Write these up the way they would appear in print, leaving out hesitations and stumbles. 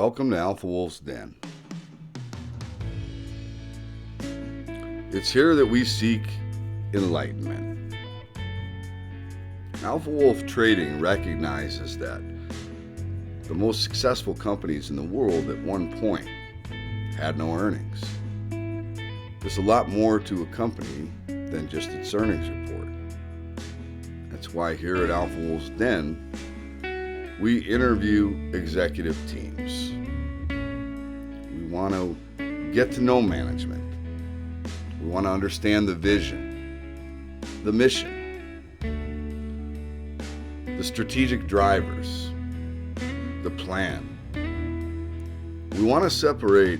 Welcome to Alpha Wolf's Den. It's here that we seek enlightenment. Alpha Wolf Trading recognizes that the most successful companies in the world at one point had no earnings. There's a lot more to a company than just its earnings report. That's why here at Alpha Wolf's Den, we interview executive teams. We want to get to know management. We want to understand the vision, the mission, the strategic drivers, the plan. We want to separate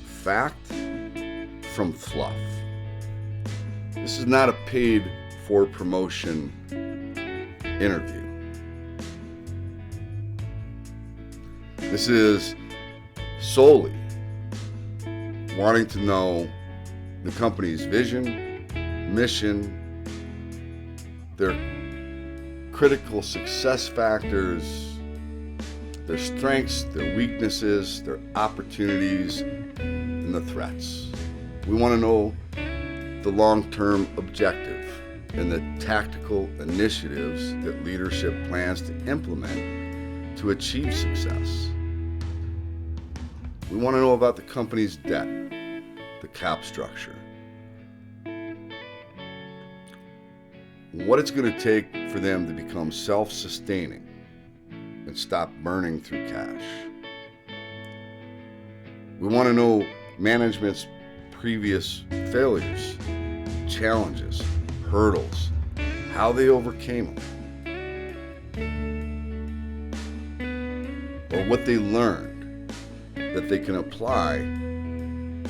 fact from fluff. This is not a paid for promotion interview. This is solely wanting to know the company's vision, mission, their critical success factors, their strengths, their weaknesses, their opportunities, and the threats. We want to know the long-term objective and the tactical initiatives that leadership plans to implement to achieve success. We want to know about the company's debt, the cap structure, what it's going to take for them to become self-sustaining and stop burning through cash. We want to know management's previous failures, challenges, hurdles, how they overcame them, or what they learned that they can apply in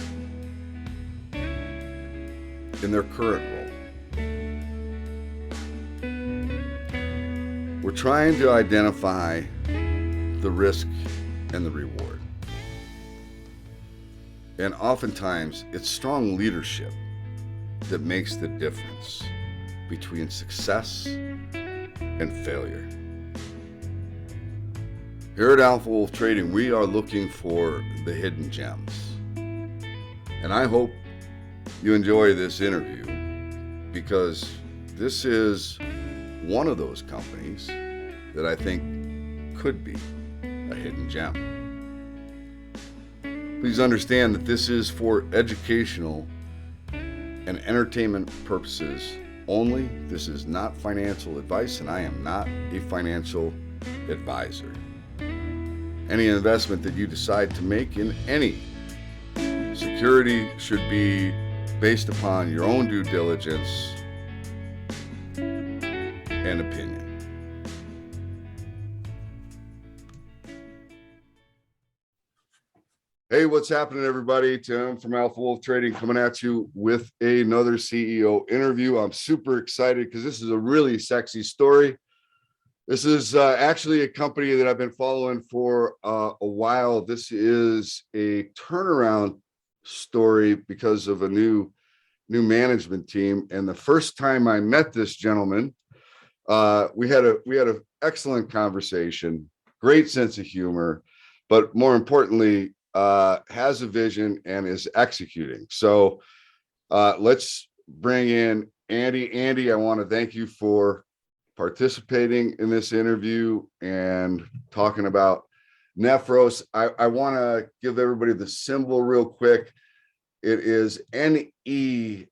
their current role. We're trying to identify the risk and the reward. And oftentimes, it's strong leadership that makes the difference between success and failure. Here at Alpha Wolf Trading, we are looking for the hidden gems. And I hope you enjoy this interview because this is one of those companies that I think could be a hidden gem. Please understand that this is for educational and entertainment purposes only. This is not financial advice, and I am not a financial advisor. Any investment that you decide to make in any security should be based upon your own due diligence and opinion. Hey, what's happening, everybody? Tim from Alpha Wolf Trading coming at you with another CEO interview. I'm super excited because this is a really sexy story. This is actually a company that I've been following for a while. This is a turnaround story because of a new management team. And the first time I met this gentleman, we had an excellent conversation, great sense of humor, but more importantly, has a vision and is executing. So let's bring in Andy. Andy, I want to thank you for participating in this interview and talking about Nephros. I want to give everybody the symbol real quick. It is NEPH,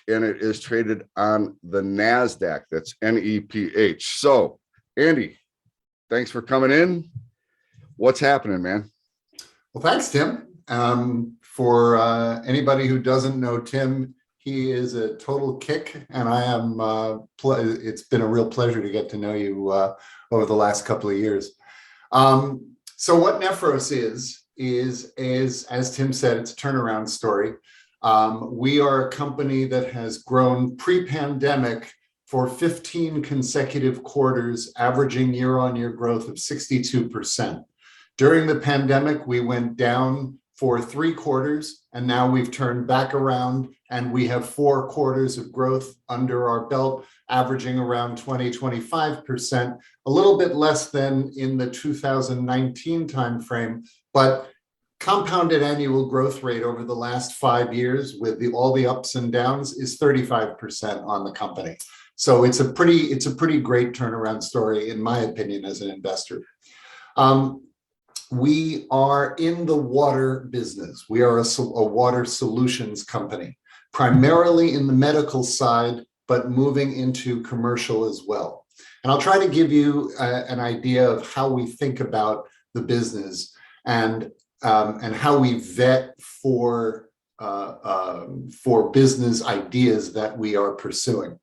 and it is traded on the NASDAQ. That's NEPH. So, Andy, thanks for coming in. What's happening, man? Well, thanks, Tim. For anybody who doesn't know Tim, he is a total kick, and I am. It's been a real pleasure to get to know you over the last couple of years. So, what Nephros is as Tim said, it's a turnaround story. We are a company that has grown pre-pandemic for 15 consecutive quarters, averaging year-on-year growth of 62%. During the pandemic, we went down for 3 quarters, and now we've turned back around and we have 4 quarters of growth under our belt, averaging around 20-25%, a little bit less than in the 2019 timeframe, but compounded annual growth rate over the last 5 years with all the ups and downs is 35% on the company. So it's a pretty great turnaround story, in my opinion, as an investor. We are in the water business. We are a water solutions company, primarily in the medical side, but moving into commercial as well. And I'll try to give you an idea of how we think about the business and how we vet for business ideas that we are pursuing.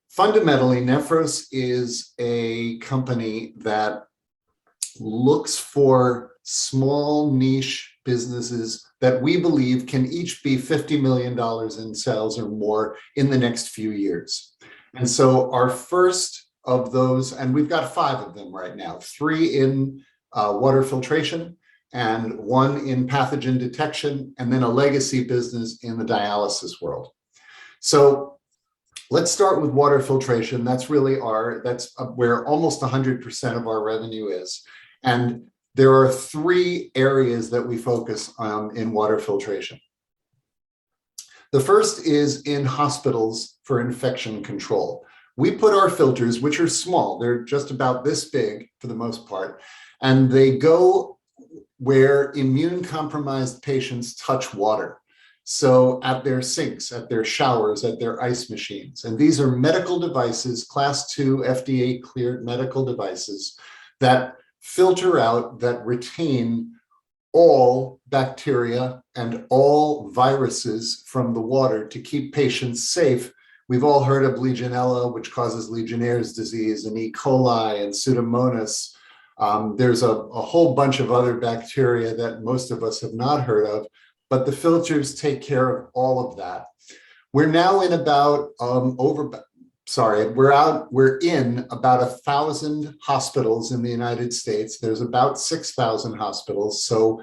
Fundamentally, Nephros is a company that looks for small niche businesses that we believe can each be $50 million in sales or more in the next few years. And so our first of those, and we've got 5 of them right now, 3 in water filtration and 1 in pathogen detection, and then a legacy business in the dialysis world. So let's start with water filtration. That's really that's where almost 100% of our revenue is. And there are 3 areas that we focus on in water filtration. The first is in hospitals for infection control. We put our filters, which are small, they're just about this big for the most part, and they go where immune compromised patients touch water. So at their sinks, at their showers, at their ice machines. And these are medical devices, class 2 FDA cleared medical devices that filter out, that retain all bacteria and all viruses from the water to keep patients safe. We've all heard of Legionella, which causes Legionnaire's disease, and E. coli and Pseudomonas. There's a whole bunch of other bacteria that most of us have not heard of, but the filters take care of all of that. We're now in about we're in about 1,000 hospitals in the United States. There's about 6,000 hospitals. So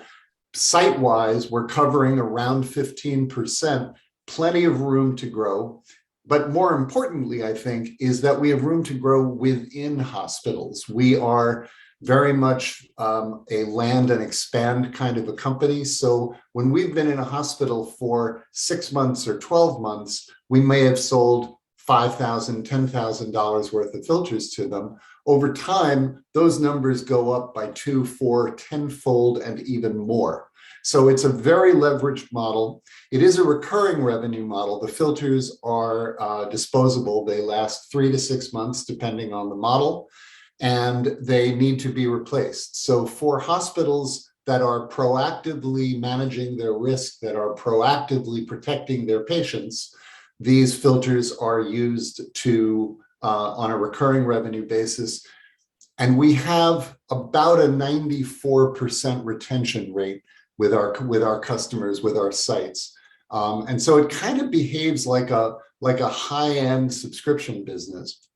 site-wise, we're covering around 15%, plenty of room to grow. But more importantly, I think, is that we have room to grow within hospitals. We are very much a land and expand kind of a company. So when we've been in a hospital for 6 months or 12 months, we may have sold $5,000, $10,000 worth of filters to them. Over time, those numbers go up by 2, 4, 10-fold and even more. So it's a very leveraged model. It is a recurring revenue model. The filters are disposable. They last 3 to 6 months, depending on the model, and they need to be replaced. So for hospitals that are proactively managing their risk, that are proactively protecting their patients, these filters are used to on a recurring revenue basis. And we have about a 94% retention rate with our customers, with our sites. And so it kind of behaves like a high-end subscription business.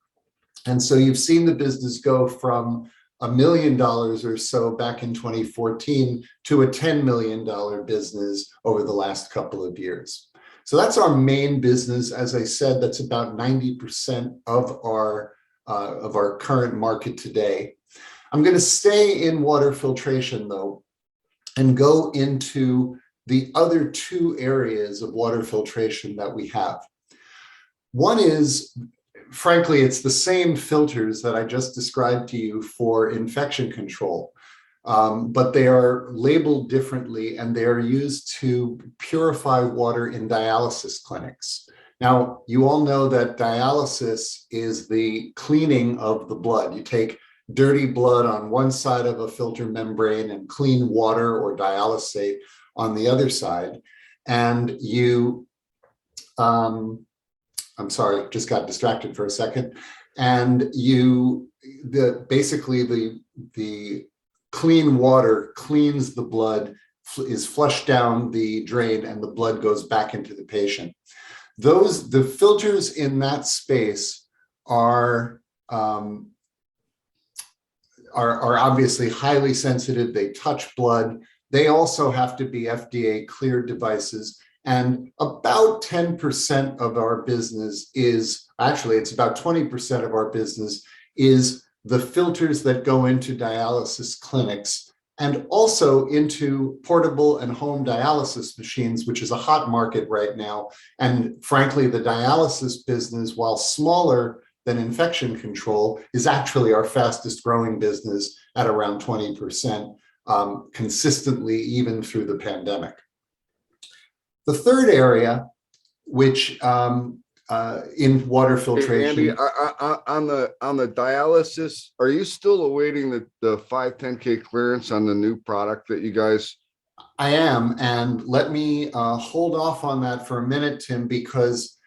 And so you've seen the business go from $1 million or so back in 2014 to a $10 million business over the last couple of years. So that's our main business. As I said, that's about 90% of our current market today. I'm going to stay in water filtration, though, and go into the other 2 areas of water filtration that we have. One is, frankly, it's the same filters that I just described to you for infection control, but they are labeled differently, and they are used to purify water in dialysis clinics. Now, you all know that dialysis is the cleaning of the blood. You take dirty blood on one side of a filter membrane and clean water or dialysate on the other side. And you, I'm sorry, just got distracted for a second. And basically the clean water cleans the blood, is flushed down the drain, and the blood goes back into the patient. The filters in that space are obviously highly sensitive. They touch blood. They also have to be FDA cleared devices, And about 10% of our business is, actually, it's about 20% of our business is the filters that go into dialysis clinics and also into portable and home dialysis machines, which is a hot market right now. And frankly, the dialysis business, while smaller than infection control, is actually our fastest growing business at around 20%, consistently even through the pandemic. The third area, which in water filtration. Hey, Andy, on the dialysis, are you still awaiting the 510K clearance on the new product that you guys? I am, and let me hold off on that for a minute, Tim, because,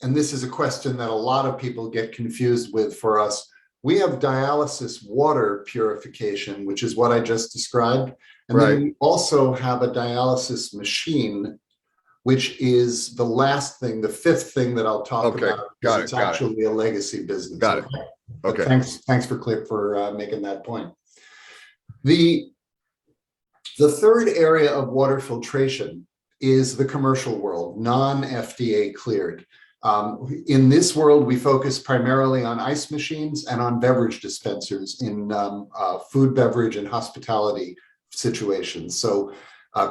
and this is a question that a lot of people get confused with for us. We have dialysis water purification, which is what I just described. And then we also have a dialysis machine, which is the last thing, the fifth thing that I'll talk about. It's actually a legacy business. Got it. Okay. Thanks for making that point. The third area of water filtration is the commercial world, non-FDA cleared. In this world, we focus primarily on ice machines and on beverage dispensers in food, beverage, and hospitality situations. So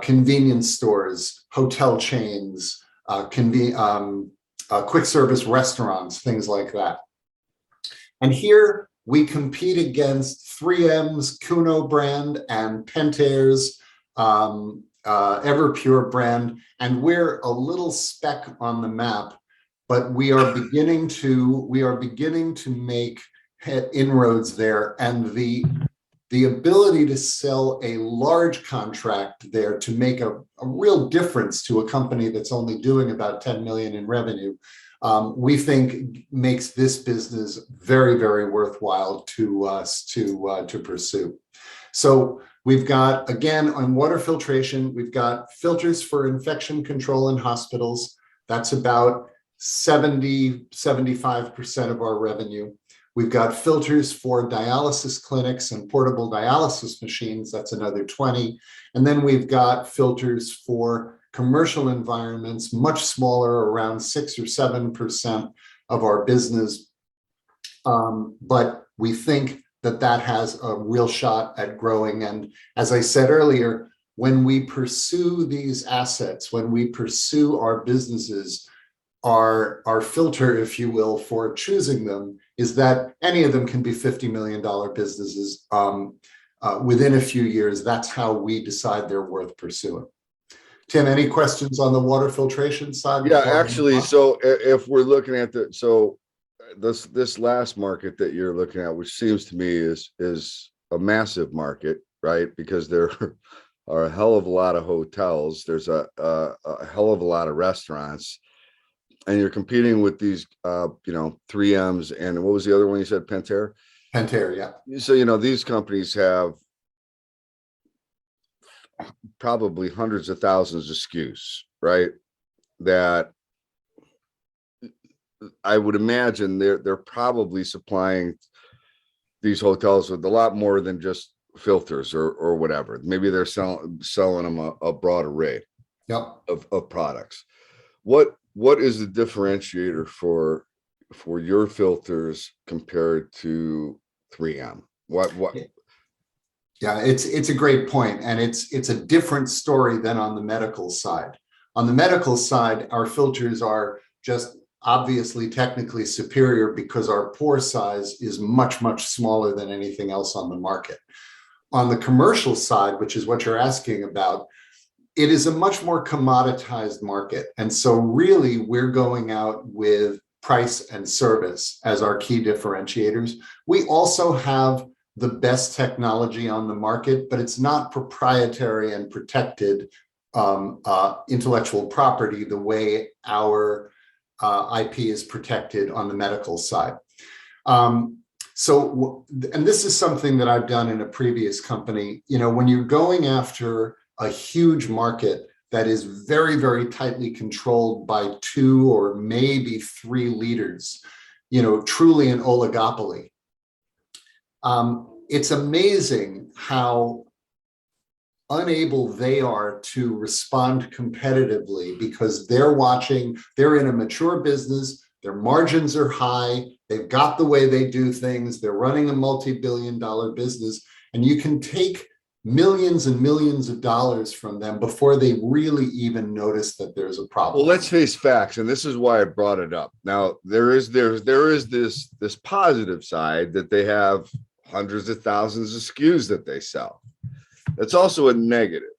convenience stores, hotel chains, quick service restaurants, things like that. And here we compete against 3M's Kuno brand and Pentair's Everpure brand, and we're a little speck on the map, but we are beginning to make inroads there, and the ability to sell a large contract there to make a real difference to a company that's only doing about 10 million in revenue, we think makes this business very, very worthwhile to us to pursue. So we've got, again, on water filtration, we've got filters for infection control in hospitals. That's about 75% of our revenue. We've got filters for dialysis clinics and portable dialysis machines. That's another 20. And then we've got filters for commercial environments, much smaller, around 6 or 7% of our business. But we think that has a real shot at growing. And as I said earlier, when we pursue these assets, when we pursue our businesses, our filter, if you will, for choosing them is that any of them can be $50 million businesses within a few years. That's how we decide they're worth pursuing. Tim, any questions on the water filtration side? Yeah, actually, so if we're looking at this last market that you're looking at, which seems to me is a massive market, right? Because there are a hell of a lot of hotels. There's a hell of a lot of restaurants. And you're competing with these, 3Ms, and what was the other one you said? Pentair? Pentair, yeah. So, these companies have probably hundreds of thousands of SKUs, right? That I would imagine they're probably supplying these hotels with a lot more than just filters or whatever. Maybe they're selling them a broad array of products. What is the differentiator for your filters compared to 3M? What? Yeah, it's a great point, and it's a different story than on the medical side. On the medical side, our filters are just obviously technically superior because our pore size is much, much smaller than anything else on the market. On the commercial side, which is what you're asking about, it is a much more commoditized market. And so really we're going out with price and service as our key differentiators. We also have the best technology on the market, but it's not proprietary and protected intellectual property the way our IP is protected on the medical side. And this is something that I've done in a previous company. When you're going after a huge market that is very, very tightly controlled by 2 or maybe 3 leaders, truly an oligopoly. It's amazing how unable they are to respond competitively because they're in a mature business, their margins are high, they've got the way they do things, they're running a multi-billion-dollar business, and you can take millions and millions of dollars from them before they really even notice that there's a problem. Well, let's face facts, and this is why I brought it up. Now, there is this positive side that they have hundreds of thousands of SKUs that they sell. It's also a negative.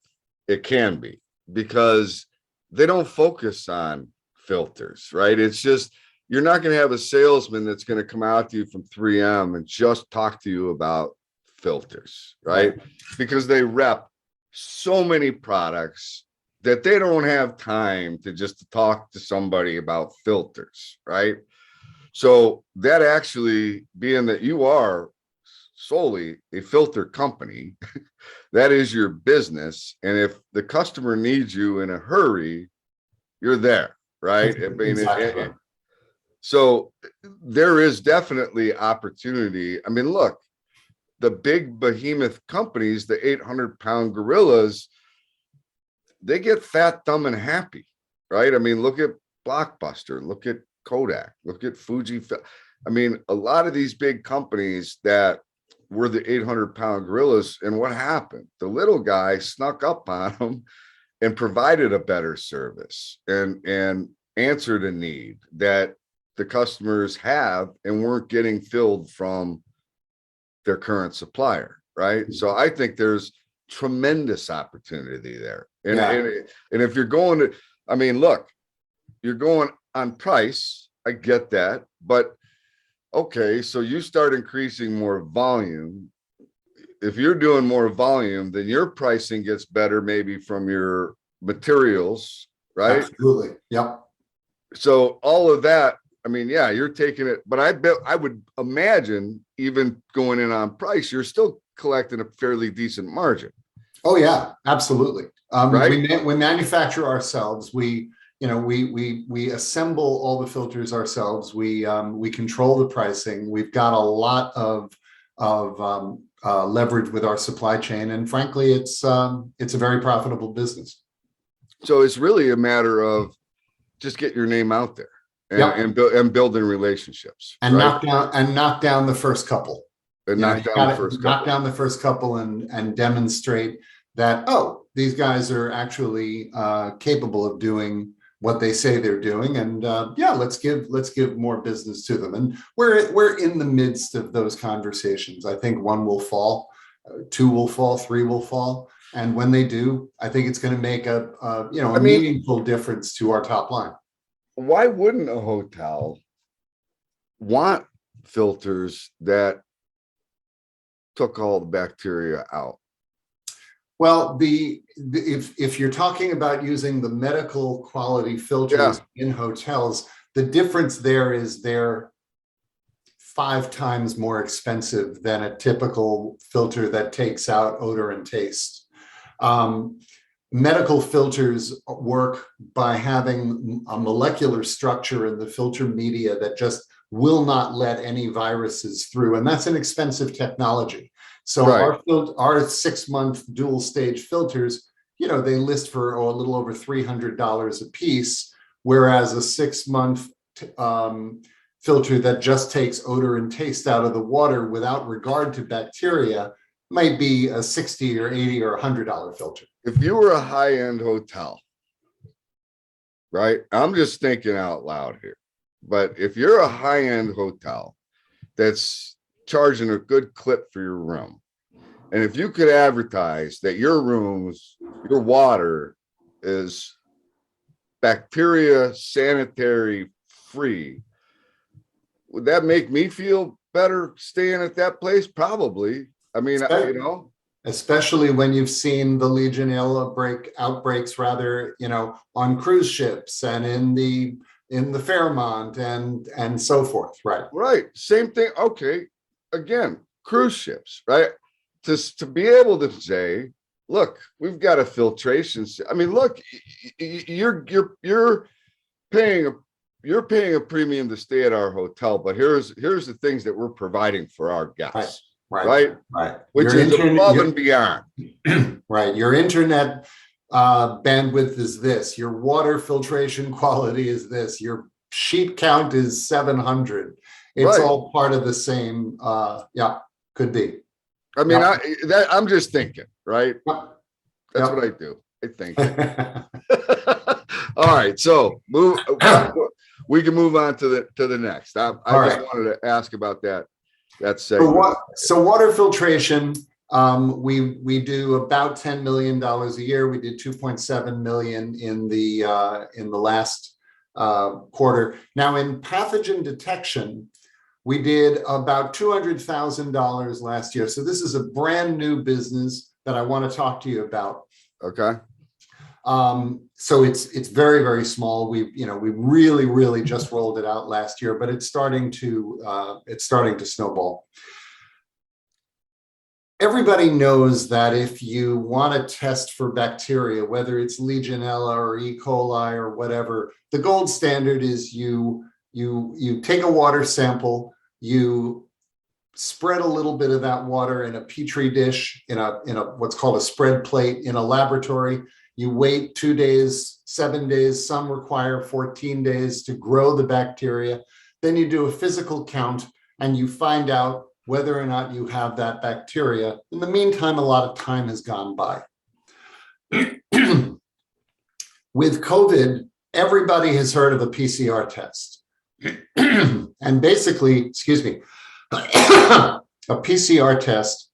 It can be, because they don't focus on filters, right? It's just, you're not going to have a salesman that's going to come out to you from 3M and just talk to you about filters, right? Because they rep so many products that they don't have time to just talk to somebody about filters, right? So that actually, being that you are solely a filter company, that is your business. And if the customer needs you in a hurry, you're there, right? I mean, Exactly. so there is definitely opportunity. I mean, look, the big behemoth companies, the 800-pound gorillas, they get fat, dumb, and happy, right? I mean, look at Blockbuster, look at Kodak, look at Fuji. I mean, a lot of these big companies that were the 800-pound gorillas, and what happened? The little guy snuck up on them and provided a better service and answered a need that the customers have and weren't getting filled from their current supplier, right? So I think there's tremendous opportunity there. And if you're going to, I mean, look, you're going on price, I get that, but okay, so you start increasing more volume. If you're doing more volume, then your pricing gets better, maybe from your materials, right? Absolutely. Yep. So all of that, I mean, yeah, you're taking it, but I bet, I would imagine, even going in on price, you're still collecting a fairly decent margin. Oh yeah, absolutely. Right? We manufacture ourselves. We assemble all the filters ourselves. We control the pricing. We've got a lot of leverage with our supply chain, and frankly, it's a very profitable business. So it's really a matter of just get your name out there and building relationships, and right? knock down the first couple. And knock down the first couple and demonstrate that, oh, these guys are actually capable of doing what they say they're doing, and let's give more business to them. And we're in the midst of those conversations. I think one will fall, two will fall, three will fall, and when they do, I think it's going to make a meaningful difference to our top line. Why wouldn't a hotel want filters that took all the bacteria out? Well, if you're talking about using the medical quality filters in hotels, the difference there is they're 5 times more expensive than a typical filter that takes out odor and taste. Medical filters work by having a molecular structure in the filter media that just will not let any viruses through, and that's an expensive technology. So our 6-month dual stage filters, they list for a little over $300 a piece, whereas a 6-month filter that just takes odor and taste out of the water without regard to bacteria might be a $60 or $80 or $100 filter. If you were a high-end hotel, right? I'm just thinking out loud here, but if you're a high-end hotel that's charging a good clip for your room, and if you could advertise that your water is bacteria sanitary free, would that make me feel better staying at that place? Probably. I mean, especially when you've seen the Legionella outbreaks on cruise ships and in the Fairmont and so forth. Right. Same thing. Okay. Again, cruise ships, right? To be able to say, look, we've got a filtration. I mean, look, you're paying a premium to stay at our hotel, but here's the things that we're providing for our guests. right? Right. Which is above and beyond. Right. Your internet bandwidth is this. Your water filtration quality is this. Your sheet count is 700. It's all part of the same. Yeah, could be. I mean, I'm just thinking, right? That's what I do. I think. All right, so we can move on to the next. I just wanted to ask about that segment. So water filtration, we do about $10 million a year. We did 2.7 million in the last quarter. Now in pathogen detection, we did about $200,000 last year. So this is a brand new business that I want to talk to you about. Okay. So it's very, very small. We really just rolled it out last year, but it's starting to snowball. Everybody knows that if you want to test for bacteria, whether it's Legionella or E. coli or whatever, the gold standard is you take a water sample, you spread a little bit of that water in a petri dish, in a what's called a spread plate in a laboratory. You wait 2 days, 7 days, some require 14 days to grow the bacteria. Then you do a physical count and you find out whether or not you have that bacteria. In the meantime, a lot of time has gone by. With COVID, everybody has heard of a PCR test. And basically, excuse me, a PCR test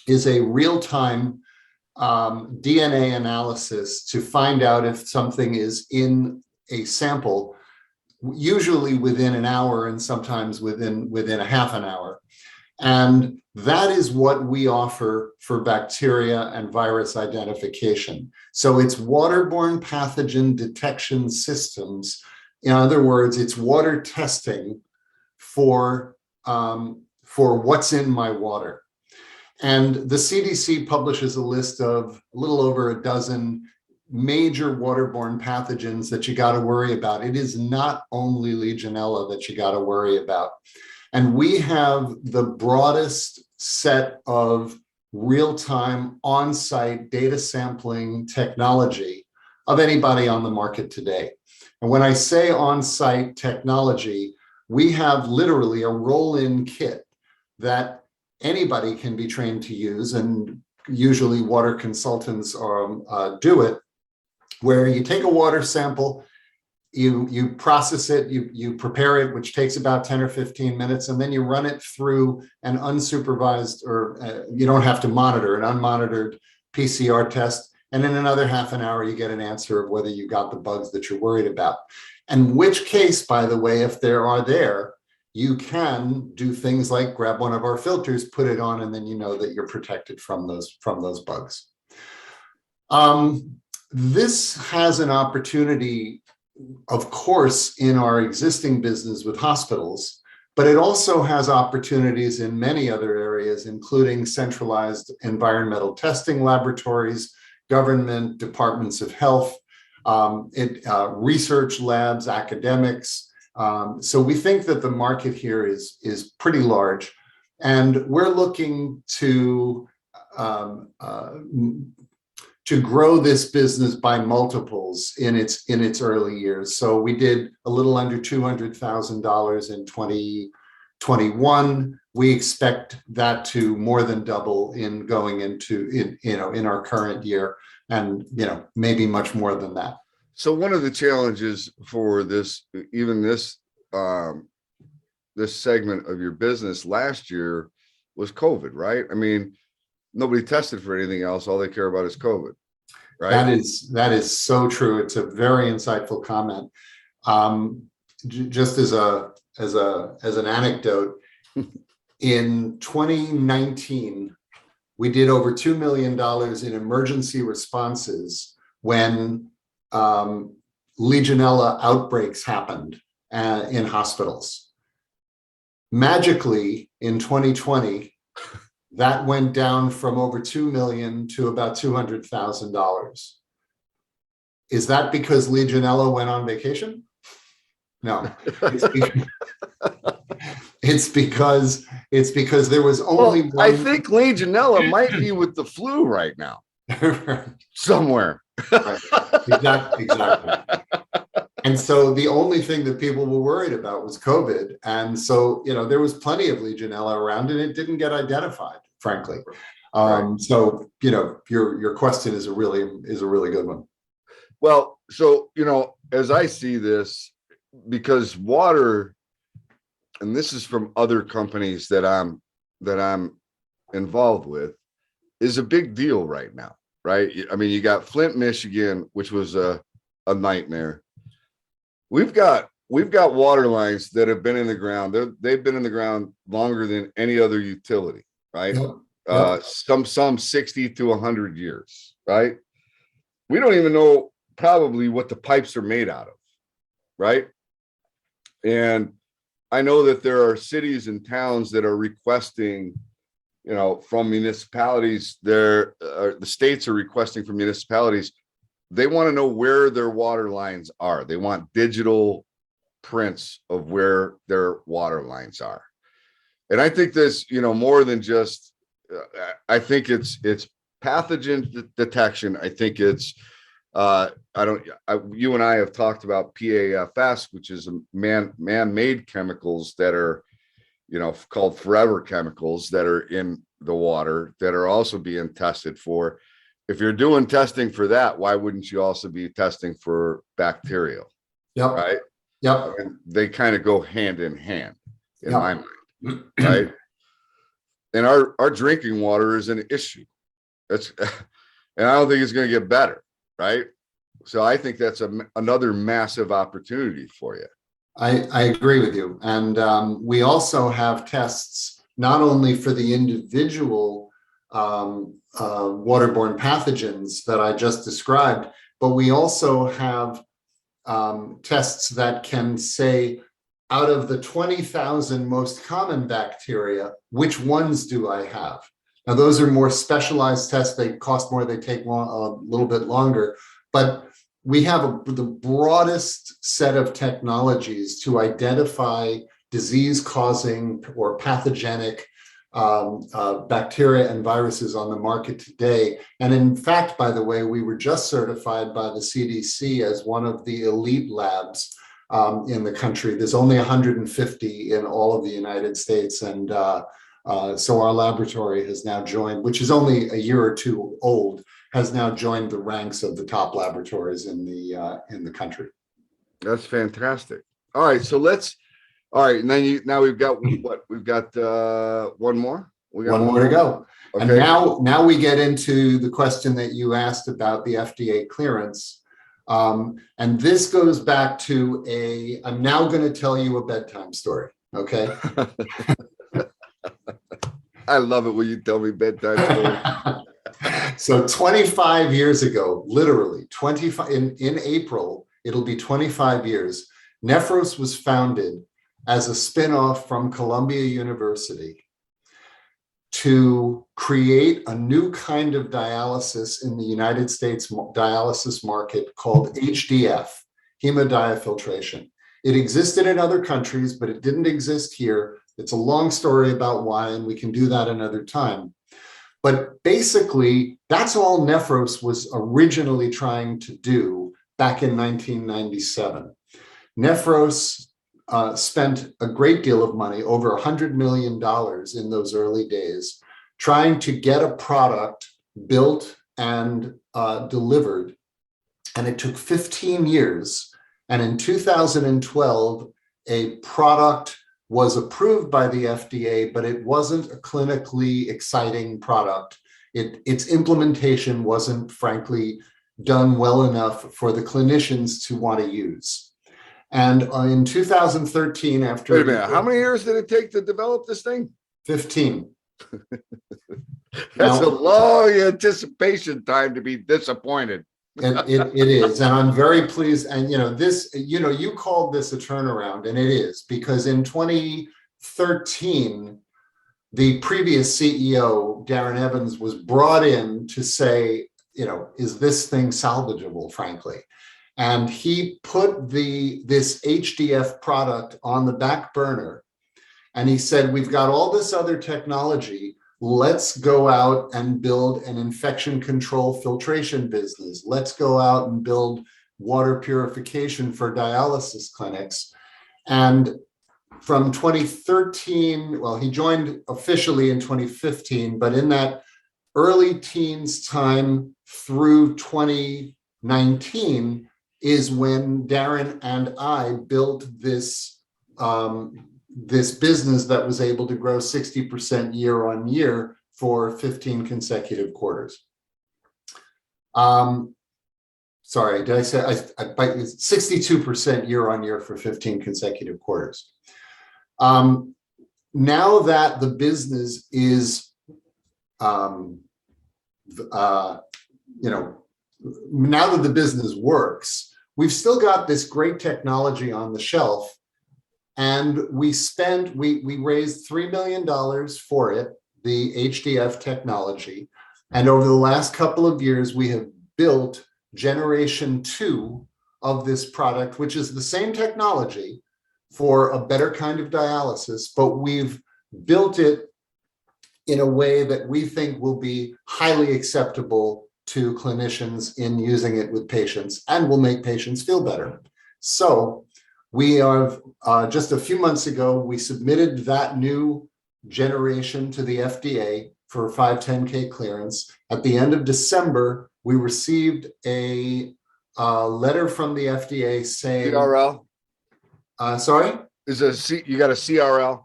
is a real-time DNA analysis to find out if something is in a sample, usually within an hour and sometimes within a half an hour. And that is what we offer for bacteria and virus identification. So it's waterborne pathogen detection systems. In other words, it's water testing for what's in my water. And the CDC publishes a list of a little over a dozen major waterborne pathogens that you got to worry about. It is not only Legionella that you got to worry about. And we have the broadest set of real-time on-site data sampling technology of anybody on the market today. And when I say on-site technology, we have literally a roll-in kit that anybody can be trained to use, and usually water consultants do it, where you take a water sample, you process it, you prepare it, which takes about 10 or 15 minutes, and then you run it through an unsupervised, or you don't have to monitor, an unmonitored PCR test, and in another half an hour, you get an answer of whether you got the bugs that you're worried about. And which case, by the way, if there are there, you can do things like grab one of our filters, put it on, and then you know that you're protected from those bugs. This has an opportunity, of course, in our existing business with hospitals, but it also has opportunities in many other areas, including centralized environmental testing laboratories, government departments of health, research labs, academics. So we think that the market here is pretty large, and we're looking to grow this business by multiples in its early years. So we did a little under $200,000 in 2021. We expect that to more than double in going into in our current year, and maybe much more than that. So one of the challenges for this segment of your business last year was COVID, right? I mean, nobody tested for anything else. All they care about is COVID, right? That is so true. It's a very insightful comment. Just as an anecdote, in 2019, we did over $2 million in emergency responses when Legionella outbreaks happened in hospitals. Magically, in 2020, that went down from over 2 million to about $200,000. Is that because Legionella went on vacation? No. It's because there was only Well, I one. think Legionella might be with the flu right now somewhere. Right. Exactly. And so the only thing that people were worried about was COVID. And so, there was plenty of Legionella around and it didn't get identified, frankly. Right. So, your question is a really good one. Well, so, as I see this, because water, and this is from other companies that I'm involved with, is a big deal right now, right? I mean, you got Flint, Michigan, which was a nightmare. We've got water lines that have been in the ground. They've been in the ground longer than any other utility, right? Yep. Some 60 to 100 years, right? We don't even know probably what the pipes are made out of, right? And I know that there are cities and towns that are requesting, from municipalities, the states are requesting from municipalities, they want to know where their water lines are. They want digital prints of where their water lines are. And I think this, more than just, I think it's pathogen detection. I think it's, you and I have talked about PAFS, which is man-made chemicals that are, called forever chemicals that are in the water that are also being tested for. If you're doing testing for that, why wouldn't you also be testing for bacterial? Yep. Right. Yep. And they kind of go hand in hand in Yep. my mind. Right. And our drinking water is an issue. And I don't think it's going to get better. Right. So I think that's another massive opportunity for you. I agree with you. And we also have tests not only for the individual waterborne pathogens that I just described, but we also have tests that can say, out of the 20,000 most common bacteria, which ones do I have? Now, those are more specialized tests. They cost more, they take a little bit longer, but we have the broadest set of technologies to identify disease-causing or pathogenic bacteria and viruses on the market today. And in fact, by the way, we were just certified by the CDC as one of the elite labs in the country. There's only 150 in all of the United States. And so our laboratory has now joined, which is only a year or two old, has now joined the ranks of the top laboratories in the country. That's fantastic. All right, so all right, and then now we've got what? We've got one more. We got one more to go. Okay. And now we get into the question that you asked about the FDA clearance. And this goes back to I'm now going to tell you a bedtime story. Okay. I love it when you tell me bedtime stories. So 25 years ago, literally 25 in April, it'll be 25 years. Nephros was founded as a spinoff from Columbia University to create a new kind of dialysis in the United States dialysis market called HDF, hemodiafiltration. It existed in other countries, but it didn't exist here. It's a long story about why, and we can do that another time. But basically, that's all Nephros was originally trying to do back in 1997. Nephros spent a great deal of money, over $100 million in those early days, trying to get a product built and delivered. And it took 15 years. And in 2012, a product was approved by the FDA, but it wasn't a clinically exciting product. Its implementation wasn't, frankly, done well enough for the clinicians to want to use. And in 2013, after— Wait a minute, how many years did it take to develop this thing? 15. That's a long anticipation time to be disappointed. It is, and I'm very pleased. And you called this a turnaround, and it is, because in 2013, the previous CEO, Darren Evans, was brought in to say, is this thing salvageable, frankly? And he put this HDF product on the back burner, And he said, we've got all this other technology. Let's go out and build an infection control filtration business. Let's go out and build water purification for dialysis clinics. And from 2013, well, he joined officially in 2015, but in that early teens time through 2019 is when Darren and I built this business that was able to grow 60% year on year for 15 consecutive quarters. Sorry, did I say 62% year on year for 15 consecutive quarters? Now that the business is, now that the business works, we've still got this great technology on the shelf, and we raised $3 million for it, the HDF technology. And over the last couple of years, we have built generation 2 of this product, which is the same technology for a better kind of dialysis, but we've built it in a way that we think will be highly acceptable to clinicians in using it with patients and will make patients feel better. So we have, just a few months ago, we submitted that new generation to the FDA for 510(k) clearance. At the end of December, we received a letter from the FDA saying— CRL? Sorry? You got a CRL?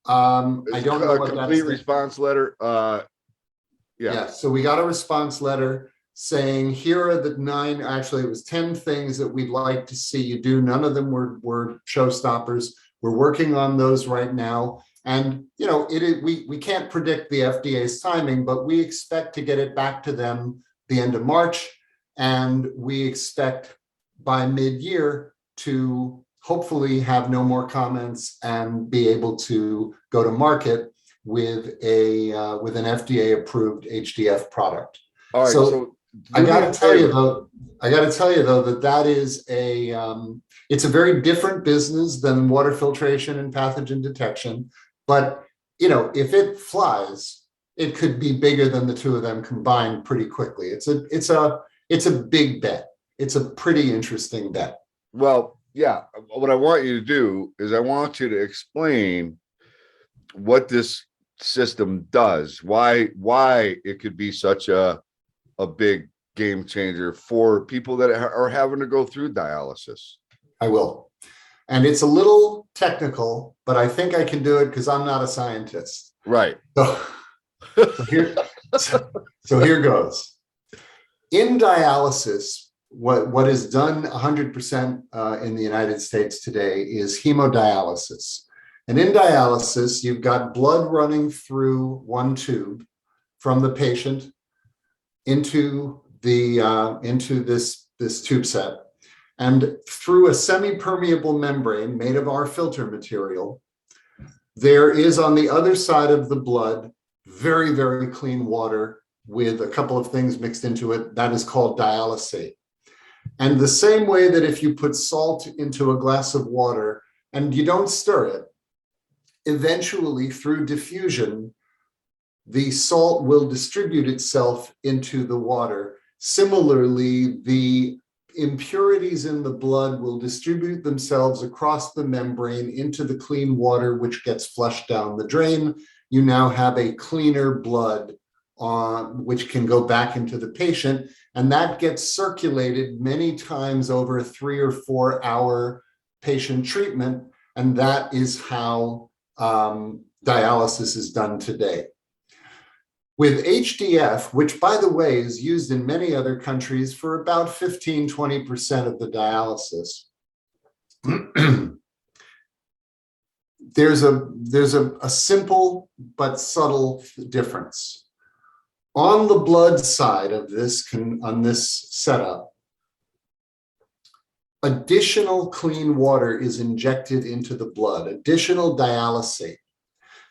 I don't know a what complete that's response letter. Yeah, so we got a response letter saying, here are the 9, actually it was 10 things that we'd like to see you do. None of them were showstoppers. We're working on those right now. And we can't predict the FDA's timing, but we expect to get it back to them the end of March. And we expect by mid-year to hopefully have no more comments and be able to go to market with an FDA approved HDF product. All right. So I got to tell you though, that is it's a very different business than water filtration and pathogen detection. But if it flies, it could be bigger than the two of them combined pretty quickly. It's a big bet. It's a pretty interesting bet. Well, yeah. What I want you to do is I want you to explain what this system does, why it could be such a big game changer for people that are having to go through dialysis. I will. And it's a little technical, but I think I can do it because I'm not a scientist. Right. So here goes. In dialysis, what is done 100% in the United States today is hemodialysis. And in dialysis, you've got blood running through one tube from the patient into this tube set, and through a semi-permeable membrane made of our filter material, there is on the other side of the blood very, very clean water with a couple of things mixed into it that is called dialysate. And the same way that if you put salt into a glass of water and you don't stir it, eventually through diffusion, the salt will distribute itself into the water. Similarly, the impurities in the blood will distribute themselves across the membrane into the clean water, which gets flushed down the drain. You now have a cleaner blood which can go back into the patient, and that gets circulated many times over a 3 or 4 hour patient treatment, and that is how dialysis is done today. With HDF, which by the way is used in many other countries for about 15–20% of the dialysis, there's a simple but subtle difference. On the blood side of on this setup, additional clean water is injected into the blood, additional dialysate.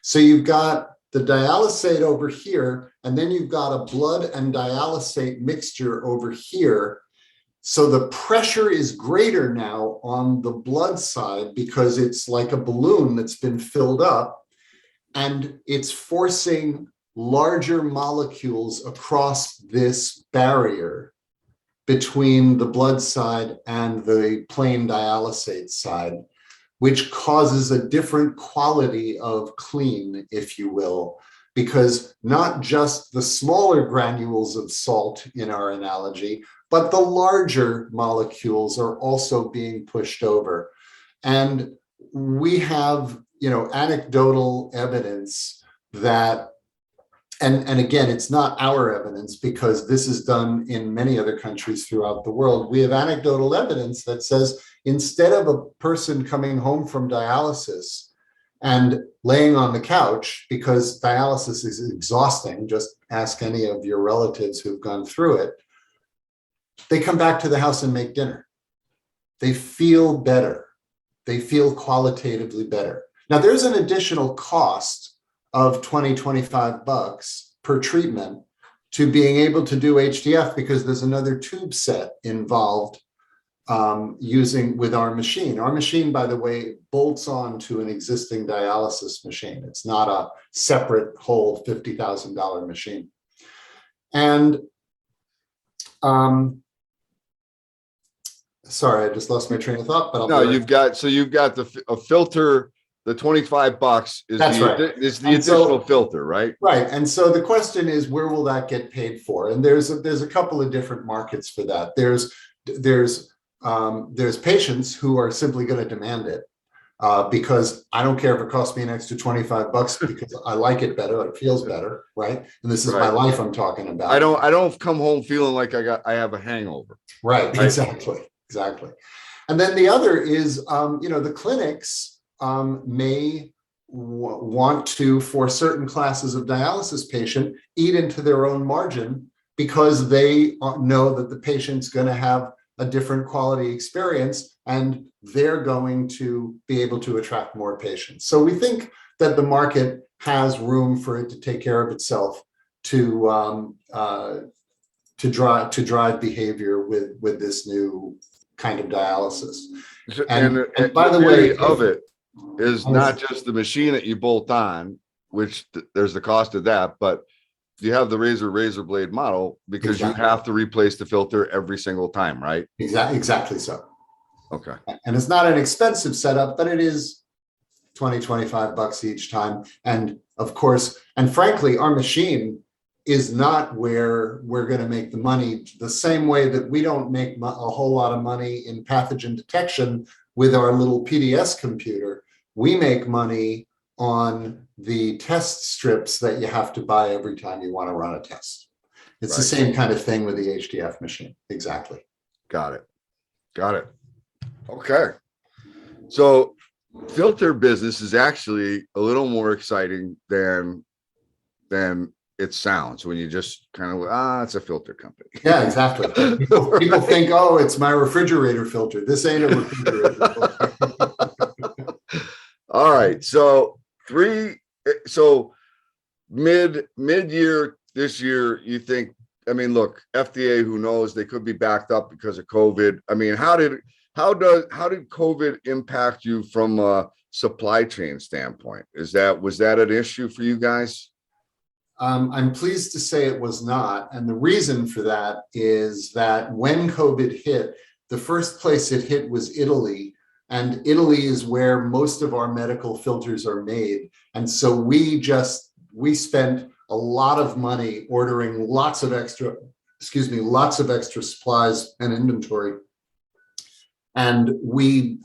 So you've got the dialysate over here, and then you've got a blood and dialysate mixture over here. So the pressure is greater now on the blood side because it's like a balloon that's been filled up, and it's forcing larger molecules across this barrier between the blood side and the plain dialysate side, which causes a different quality of clean, if you will, because not just the smaller granules of salt in our analogy, but the larger molecules are also being pushed over. And we have, anecdotal evidence that, and again, it's not our evidence because this is done in many other countries throughout the world. We have anecdotal evidence that says instead of a person coming home from dialysis and laying on the couch, because dialysis is exhausting, just ask any of your relatives who've gone through it, they come back to the house and make dinner. They feel better. They feel qualitatively better. Now, there's an additional cost of $20-25 per treatment to being able to do HDF because there's another tube set involved using with our machine. Our machine, by the way, bolts on to an existing dialysis machine. It's not a separate whole $50,000 machine. And sorry, I just lost my train of thought, but you've got a filter. The $25 is That's right. Is the additional filter, right? Right. And so the question is, where will that get paid for? And there's a couple of different markets for that. There's patients who are simply going to demand it because I don't care if it costs me an extra $25 because I like it better, it feels better, right? And this is my life I'm talking about. I don't come home feeling like I have a hangover. Right. Exactly. And then the other is, the clinics may want to, for certain classes of dialysis patient, eat into their own margin because they know that the patient's going to have a different quality experience and they're going to be able to attract more patients. So we think that the market has room for it to take care of itself to drive behavior with this new kind of dialysis. And by the way, of it is not just the machine that you bolt on, which there's the cost of that, but you have the razor blade model because you have to replace the filter every single time, right? Exactly so. Okay. And it's not an expensive setup, but it is $20-25 each time. And of course, and frankly, our machine is not where we're going to make the money, the same way that we don't make a whole lot of money in pathogen detection with our little PDS computer. We make money on the test strips that you have to buy every time you want to run a test. It's the same kind of thing with the HDF machine. Exactly. Got it. Okay. So filter business is actually a little more exciting than it sounds when you just kind of, it's a filter company. Yeah, exactly. People think, oh, it's my refrigerator filter. This ain't a refrigerator filter. All right. So mid-year this year, you think, look, FDA, who knows, they could be backed up because of COVID. How did COVID impact you from a supply chain standpoint? Was that an issue for you guys? I'm pleased to say it was not. And the reason for that is that when COVID hit, the first place it hit was Italy. And Italy is where most of our medical filters are made. And so we spent a lot of money ordering lots of extra supplies and inventory. And we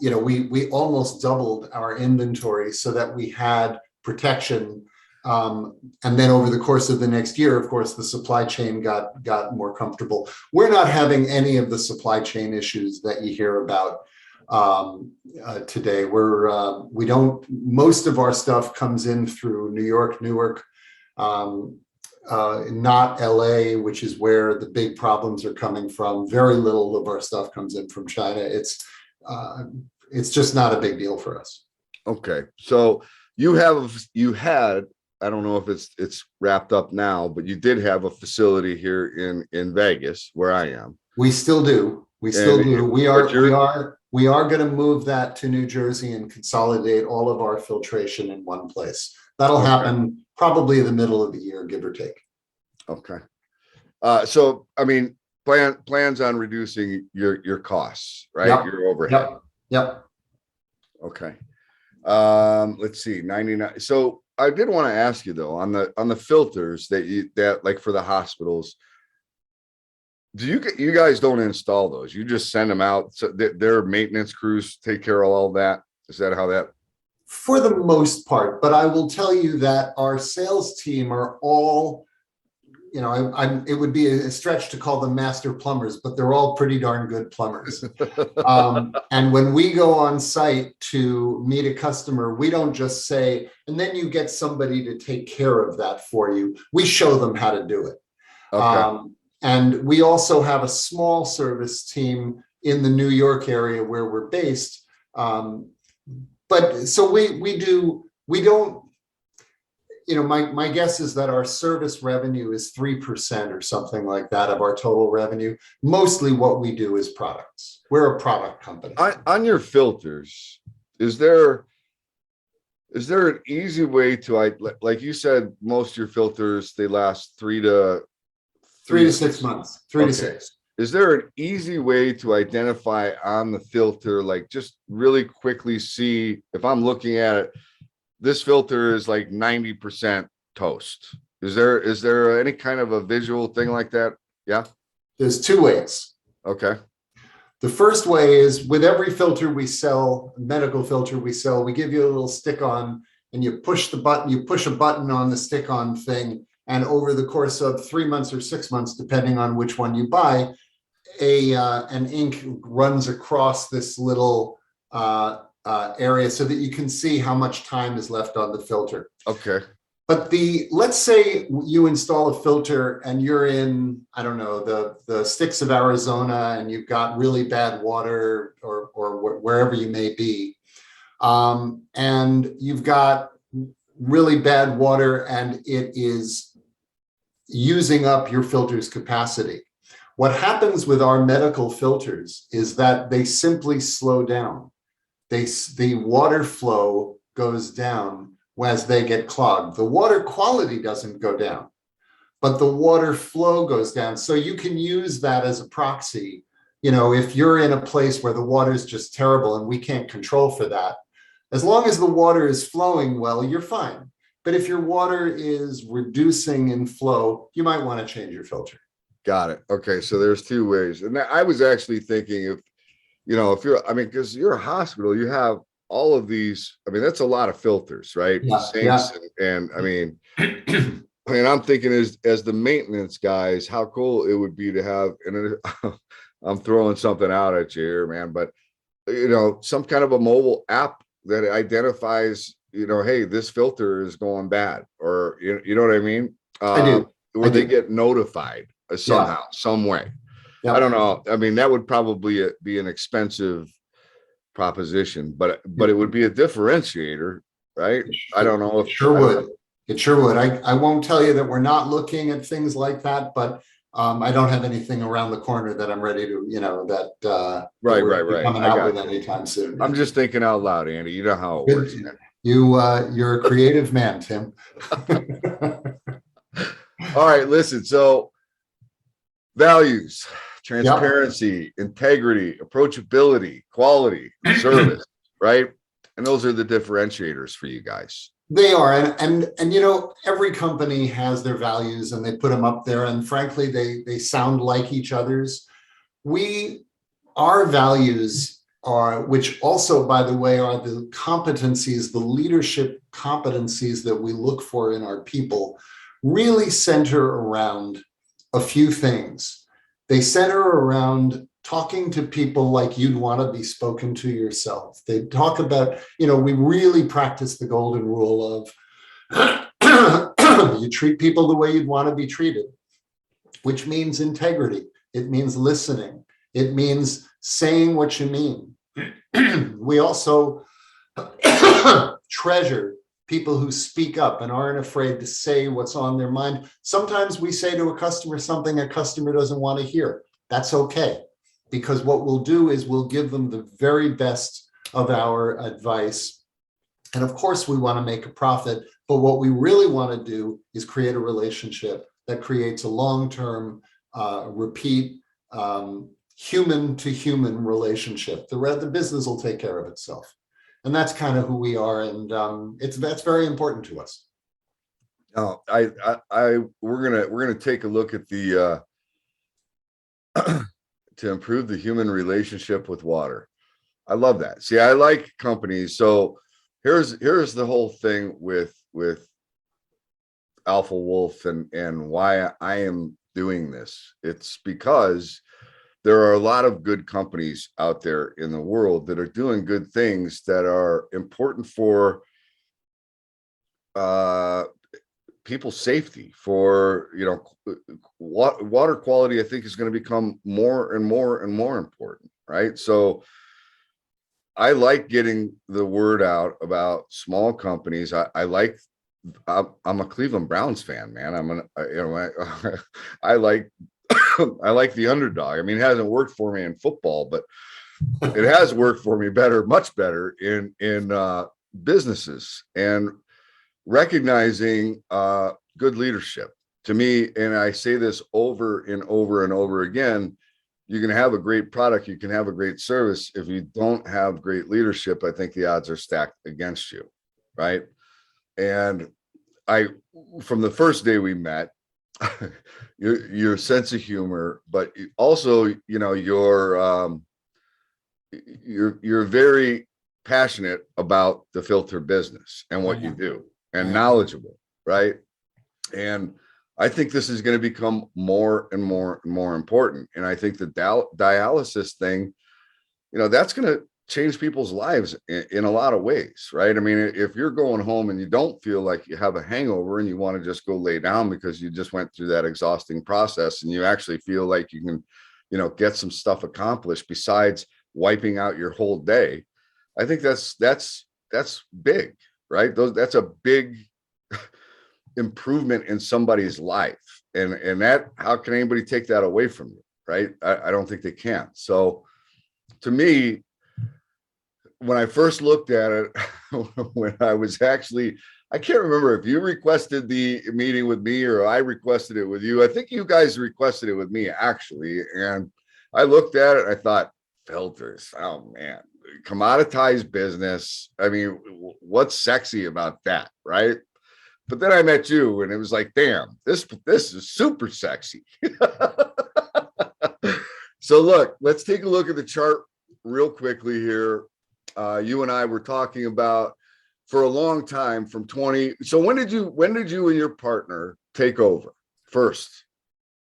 almost doubled our inventory so that we had protection. And then over the course of the next year, of course, the supply chain got more comfortable. We're not having any of the supply chain issues that you hear about today. Most of our stuff comes in through Newark, not LA, which is where the big problems are coming from. Very little of our stuff comes in from China. It's just not a big deal for us. Okay. So you had, I don't know if it's wrapped up now, but you did have a facility here in Vegas where I am. We still do. We still And do. We but you're are going to move that to New Jersey and consolidate all of our filtration in one place. That'll okay. happen probably in the middle of the year, give or take. Okay. So I mean, plans on reducing your costs, right? Yep. Your overhead. Yep. Okay. Let's see, 99. So I did want to ask you though, on the filters that like for the hospitals, you guys don't install those? You just send them out so that their maintenance crews take care of all that? Is that how that? For the most part, but I will tell you that our sales team are all, you know, it would be a stretch to call them master plumbers, but they're all pretty darn good plumbers. And when we go on site to meet a customer, we don't just say, and then you get somebody to take care of that for you. We show them how to do it. Okay. And we also have a small service team in the New York area where we're based. But so we don't, you know, my guess is that our service revenue is 3% or something like that of our total revenue. Mostly what we do is products. We're a product company. On your filters, is there an easy way to, like you said, most of your filters, they last 3 to 6 months, 3 to 6. Is there an easy way to identify on the filter, like just really quickly see if I'm looking at it, this filter is like 90% toast? Is there any kind of a visual thing like that? Yeah. There's 2 ways. Okay. The first way is with every filter we sell, medical filter we sell, we give you a little stick on and you push the button, you push a button on the stick on thing. And over the course of 3 months or 6 months, depending on which one you buy, an ink runs across this little area so that you can see how much time is left on the filter. Okay. But let's say you install a filter and you're in, I don't know, the sticks of Arizona and you've got really bad water or wherever you may be. And you've got really bad water and it is using up your filter's capacity. What happens with our medical filters is that they simply slow down. The water flow goes down as they get clogged. The water quality doesn't go down, but the water flow goes down. So you can use that as a proxy. You know, if you're in a place where the water is just terrible and we can't control for that, as long as the water is flowing well, you're fine. But if your water is reducing in flow, you might want to change your filter. Got it. Okay. So there's 2 ways. And I was actually thinking if you're, I mean, because you're a hospital, you have all of these, I mean, that's a lot of filters, right? Yeah, Sinks and I mean, and I'm thinking as the maintenance guys, how cool it would be to have, and I'm throwing something out at you here, man, but you know, some kind of a mobile app that identifies, you know, hey, this filter is going bad, or you know what I mean? I do. Where they get notified somehow, some way. Yep. I don't know. I mean, that would probably be an expensive proposition, but it would be a differentiator, right? I don't know if it sure would. It sure would. I won't tell you that we're not looking at things like that, but I don't have anything around the corner that I'm ready to, you know, that right. coming out with anytime soon. I'm just thinking out loud, Andy. You know how it works. You're a creative man, Tim. All right, listen. So values, transparency, integrity, approachability, quality, service, right? And those are the differentiators for you guys. They are, and you know, every company has their values and they put them up there, and frankly, they sound like each other's. Our values are, which also, by the way, are the competencies, the leadership competencies that we look for in our people, really center around a few things. They center around talking to people like you'd want to be spoken to yourself. They talk about, you know, we really practice the golden rule of you treat people the way you'd want to be treated, which means integrity. It means listening. It means saying what you mean. We also treasure people who speak up and aren't afraid to say what's on their mind. Sometimes we say to a customer something a customer doesn't want to hear. That's okay, because what we'll do is we'll give them the very best of our advice. And of course, we want to make a profit, but what we really want to do is create a relationship that creates a long-term, repeat, human-to-human relationship. The business will take care of itself. And that's kind of who we are, and that's very important to us. Oh, we're gonna take a look at the to improve the human relationship with water. I love that. See, I like companies. So here's the whole thing with Alpha Wolf and why I am doing this. It's because there are a lot of good companies out there in the world that are doing good things that are important for people's safety, for, you know, water quality. I think is going to become more and more and more important, right? So I like getting the word out about small companies. I'm a Cleveland Browns fan, man. I like I like the underdog. I mean, it hasn't worked for me in football, but it has worked for me much better in businesses, and recognizing good leadership. To me, and I say this over and over and over again, you can have a great product, you can have a great service. If you don't have great leadership, I think the odds are stacked against you, right? And from the first day we met, your sense of humor, but also, you know, you're very passionate about the filter business and what you do, and knowledgeable, right? And I think this is going to become more and more and more important. And I think the dialysis thing, you know, that's going to change people's lives in a lot of ways, right? I mean, if you're going home and you don't feel like you have a hangover and you want to just go lay down because you just went through that exhausting process, and you actually feel like you can, you know, get some stuff accomplished besides wiping out your whole day, I think that's big, right? That's a big improvement in somebody's life, and that, how can anybody take that away from you, right? I don't think they can. So to me, when I first looked at it, when I can't remember if you requested the meeting with me or I requested it with you. I think you guys requested it with me, actually. And I looked at it, I thought, filters, oh man, commoditized business. I mean, what's sexy about that, right? But then I met you, and it was like, damn, this is super sexy. So look, let's take a look at the chart real quickly here. You and I were talking about for a long time, from 20. So when did you and your partner take over first?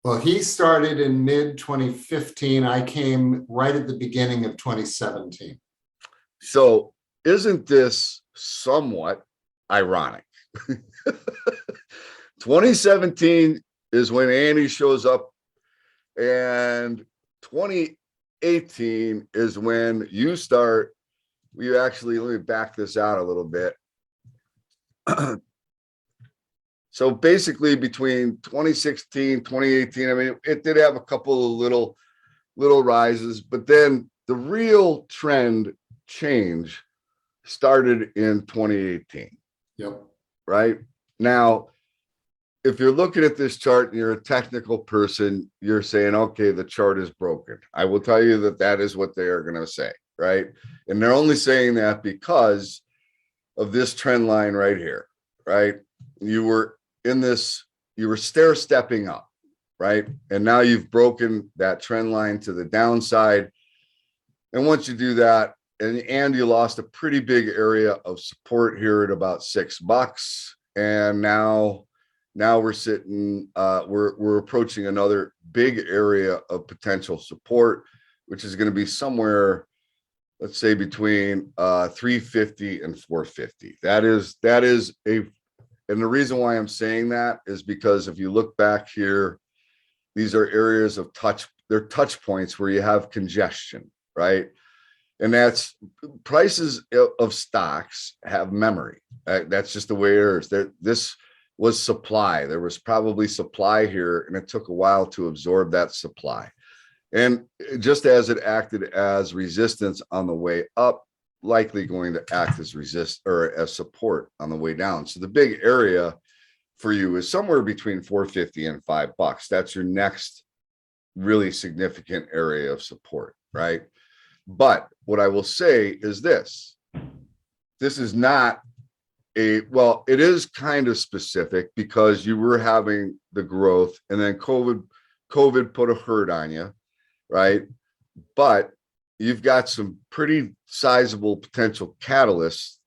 Well, he started in mid 2015. I came right at the beginning of 2017. So isn't this somewhat ironic? 2017 is when Andy shows up, and 2018 is when you start. We actually, let me back this out a little bit. So basically between 2016, 2018, I mean, it did have a couple of little rises, but then the real trend change started in 2018. Yep. Right? Now, if you're looking at this chart and you're a technical person, you're saying, okay, the chart is broken. I will tell you that is what they are going to say, right? And they're only saying that because of this trend line right here, right? You were stair stepping up, right? And now you've broken that trend line to the downside. And once you do that, and you lost a pretty big area of support here at about $6. And now we're sitting, we're approaching another big area of potential support, which is going to be somewhere, let's say, between 350 and 450. That is and the reason why I'm saying that is because if you look back here, these are areas of they're touch points where you have congestion, right? And that's prices of stocks have memory. That's just the way it is. This was supply. There was probably supply here, and it took a while to absorb that supply. And just as it acted as resistance on the way up, likely going to act as as support on the way down. So the big area for you is somewhere between 450 and $5. That's your next really significant area of support, right? But what I will say is this is not well, it is kind of specific because you were having the growth and then COVID put a hurt on you, right? But you've got some pretty sizable potential catalysts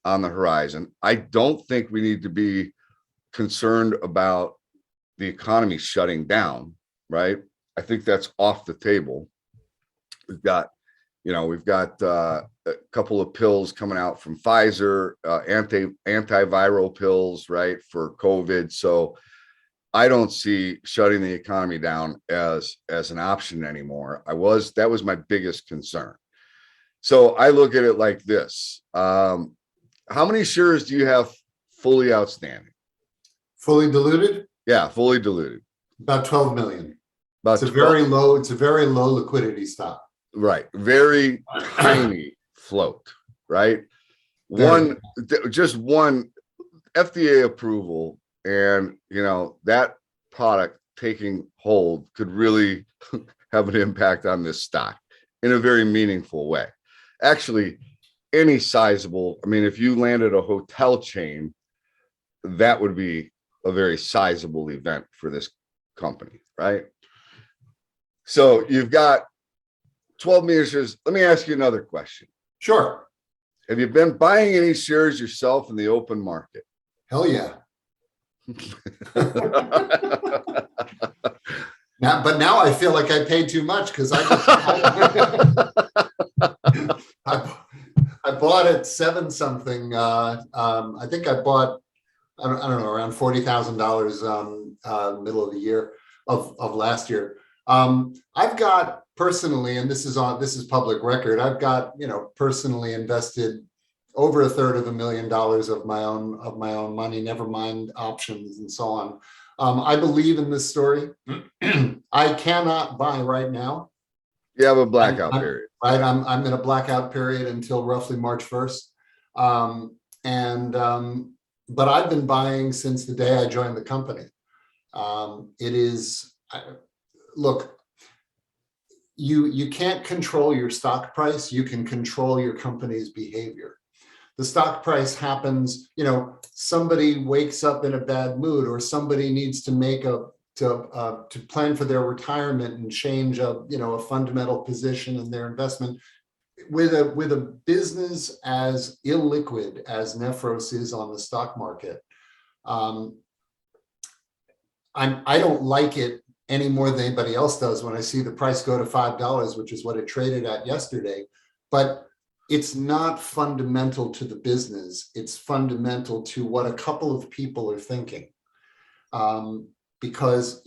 on the horizon. I don't think we need to be concerned about the economy shutting down, right? I think that's off the table. We've got a couple of pills coming out from Pfizer, antiviral pills, right, for COVID. So I don't see shutting the economy down as an option anymore. That was my biggest concern. So I look at it like this. How many shares do you have fully outstanding? Fully diluted? Yeah, fully diluted. About 12 million. It's a very low liquidity stock. Right. Very tiny float, right? Just one FDA approval, and that product taking hold could really have an impact on this stock in a very meaningful way. Actually, any sizable, if you landed a hotel chain, that would be a very sizable event for this company, right? So you've got 12 million shares. Let me ask you another question. Sure. Have you been buying any shares yourself in the open market? Hell yeah. Now I feel like I paid too much because I bought at 7 something. I think I bought, I don't know, around $40,000 middle of the year of last year. I've got personally, and this is public record, I've got, personally invested over $250,000 of my own money, never mind options and so on. I believe in this story. I cannot buy right now. You have a blackout period. Right. I'm in a blackout period until roughly March 1st. But I've been buying since the day I joined the company. Look, you can't control your stock price. You can control your company's behavior. The stock price happens, somebody wakes up in a bad mood, or somebody needs to to plan for their retirement and change a fundamental position in their investment. With a business as illiquid as Nephros is on the stock market, I don't like it any more than anybody else does when I see the price go to $5, which is what it traded at yesterday. But it's not fundamental to the business. It's fundamental to what a couple of people are thinking. Because,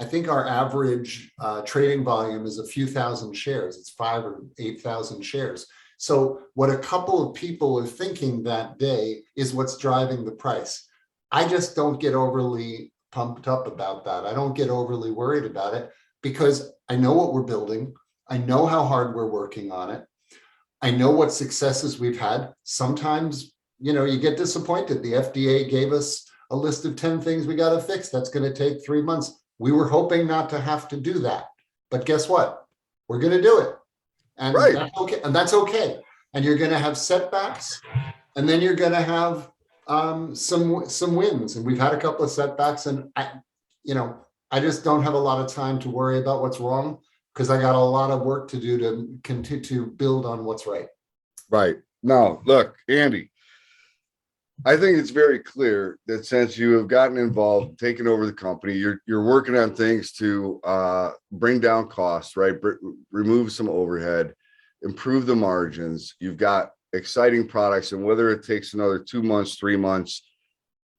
I think our average trading volume is a few thousand shares. It's 5,000 or 8,000 shares. So what a couple of people are thinking that day is what's driving the price. I just don't get overly pumped up about that. I don't get overly worried about it because I know what we're building. I know how hard we're working on it. I know what successes we've had. Sometimes, you get disappointed. The FDA gave us a list of 10 things we got to fix. That's going to take 3 months. We were hoping not to have to do that. But guess what? We're going to do it. And right. That's okay. And that's okay. And you're going to have setbacks. And then you're going to have some wins. And we've had a couple of setbacks. And I just don't have a lot of time to worry about what's wrong, because I got a lot of work to do to continue to build on what's right. Right. Now, look, Andy, I think it's very clear that since you have gotten involved, taken over the company, you're working on things to bring down costs, right? Remove some overhead, improve the margins. You've got exciting products, and whether it takes another 2 months, 3 months,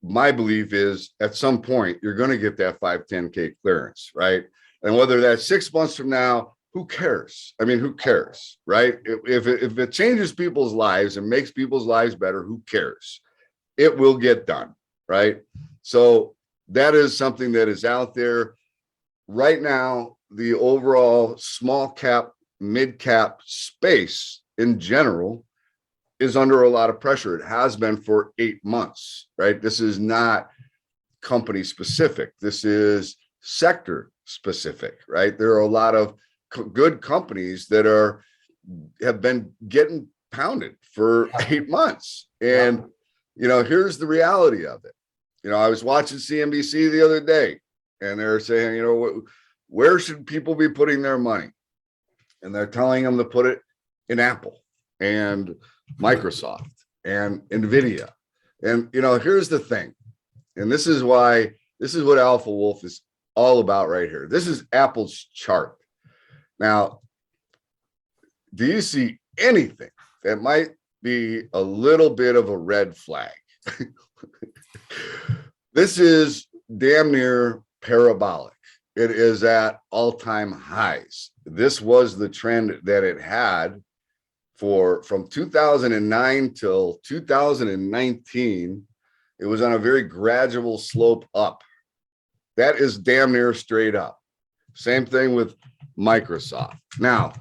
my belief is at some point you're going to get that 510K clearance, right? And whether that's 6 months from now, who cares? Who cares, right? If it changes people's lives and makes people's lives better, who cares? It will get done, right? So that is something that is out there. right now, the overall small cap, mid cap space in general is under a lot of pressure. It has been for 8 months, right? This is not company specific. This is sector specific, right? There are a lot of good companies that have been getting pounded for 8 months. And, here's the reality of it. I was watching CNBC the other day and they're saying, where should people be putting their money? And they're telling them to put it in Apple and Microsoft and Nvidia. And, here's the thing. And this is what Alpha Wolf is all about right here. This is Apple's chart. Now, do you see anything that might be a little bit of a red flag? This is damn near parabolic. It is at all-time highs. This was the trend that it had from 2009 till 2019. It was on a very gradual slope up. That is damn near straight up. Same thing with Microsoft. Now,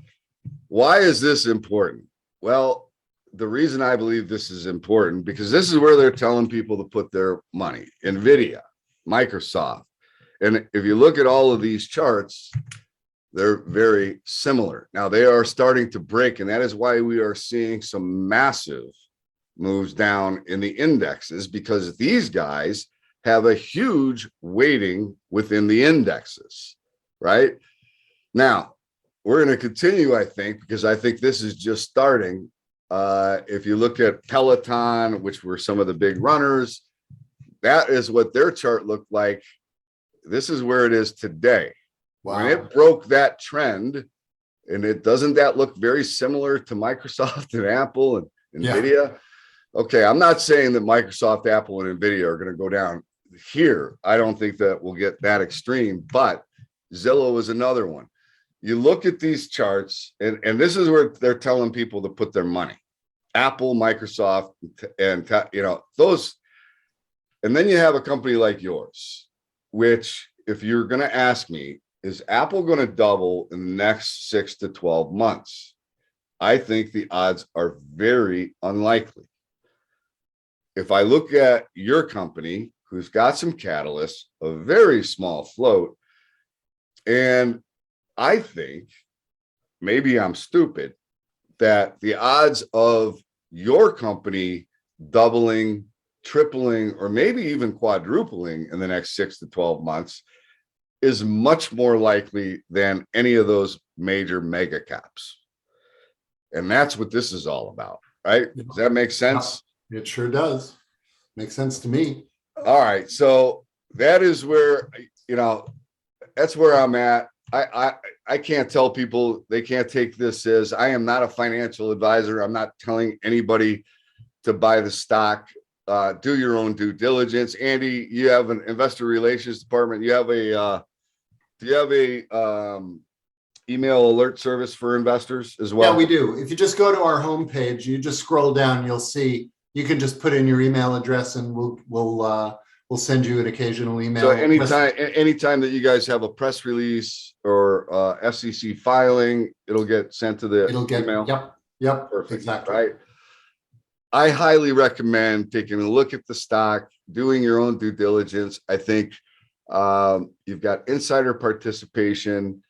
why is this important? Well, the reason I believe this is important, because this is where they're telling people to put their money. Nvidia, Microsoft. And if you look at all of these charts, they're very similar. Now they are starting to break, and that is why we are seeing some massive moves down in the indexes, because these guys have a huge weighting within the indexes, right? Now, we're going to continue, I think, because I think this is just starting. If you look at Peloton, which were some of the big runners, that is what their chart looked like. This is where it is today. Wow. When it broke that trend, and doesn't that look very similar to Microsoft and Apple and Nvidia? Okay, I'm not saying that Microsoft, Apple, and Nvidia are going to go down here. I don't think that we'll get that extreme, but Zillow is another one. You look at these charts, and this is where they're telling people to put their money. Apple, Microsoft, and those. And then you have a company like yours, which, if you're going to ask me, is Apple going to double in the next 6 to 12 months? I think the odds are very unlikely. If I look at your company, who's got some catalysts, a very small float, and I think, maybe I'm stupid, that the odds of your company doubling, tripling, or maybe even quadrupling in the next 6 to 12 months is much more likely than any of those major mega caps. And that's what this is all about, right? Does that make sense? It sure does. Makes sense to me. All right. So that is where, that's where I'm at. I can't tell people, they can't take this as, I am not a financial advisor. I'm not telling anybody to buy the stock. Do your own due diligence. Andy, you have an investor relations department. You have do you have a email alert service for investors as well? Yeah, we do. If you just go to our homepage, you just scroll down, you'll see, you can just put in your email address and we'll send you an occasional email. So anytime that you guys have a press release or SEC filing, it'll get sent to the email. Yep. Perfect. Exactly. Right. I highly recommend taking a look at the stock, doing your own due diligence. I think you've got insider participation.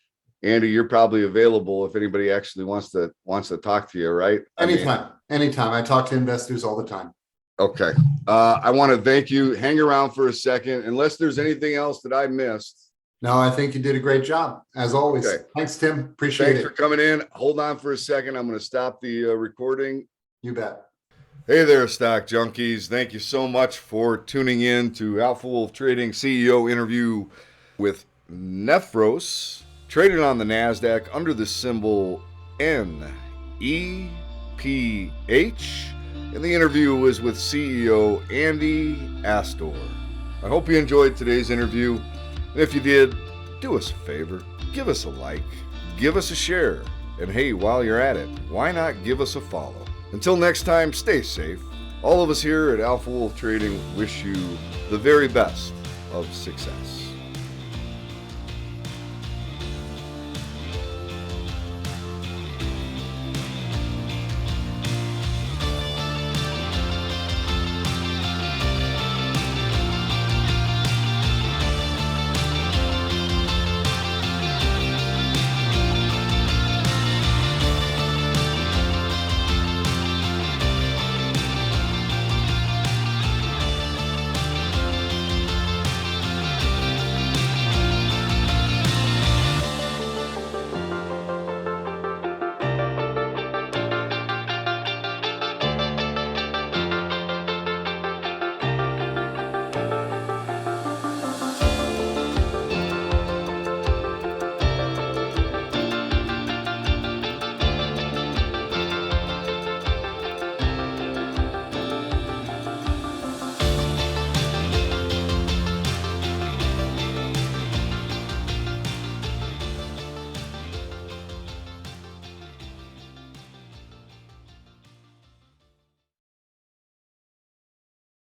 Andy, you're probably available if anybody actually wants to talk to you, right? Anytime. I talk to investors all the time. Okay. I want to thank you. Hang around for a second, unless there's anything else that I missed. No, I think you did a great job, as always. Okay. Thanks, Tim. Appreciate it. Thanks for coming in. Hold on for a second. I'm going to stop the recording. You bet. Hey there, stock junkies. Thank you so much for tuning in to Alpha Wolf Trading CEO interview with Nephros, traded on the NASDAQ under the symbol NEPH. And the interview was with CEO Andy Astor. I hope you enjoyed today's interview. And if you did, do us a favor. Give us a like. Give us a share. And hey, while you're at it, why not give us a follow? Until next time, stay safe. All of us here at Alpha Wolf Trading wish you the very best of success.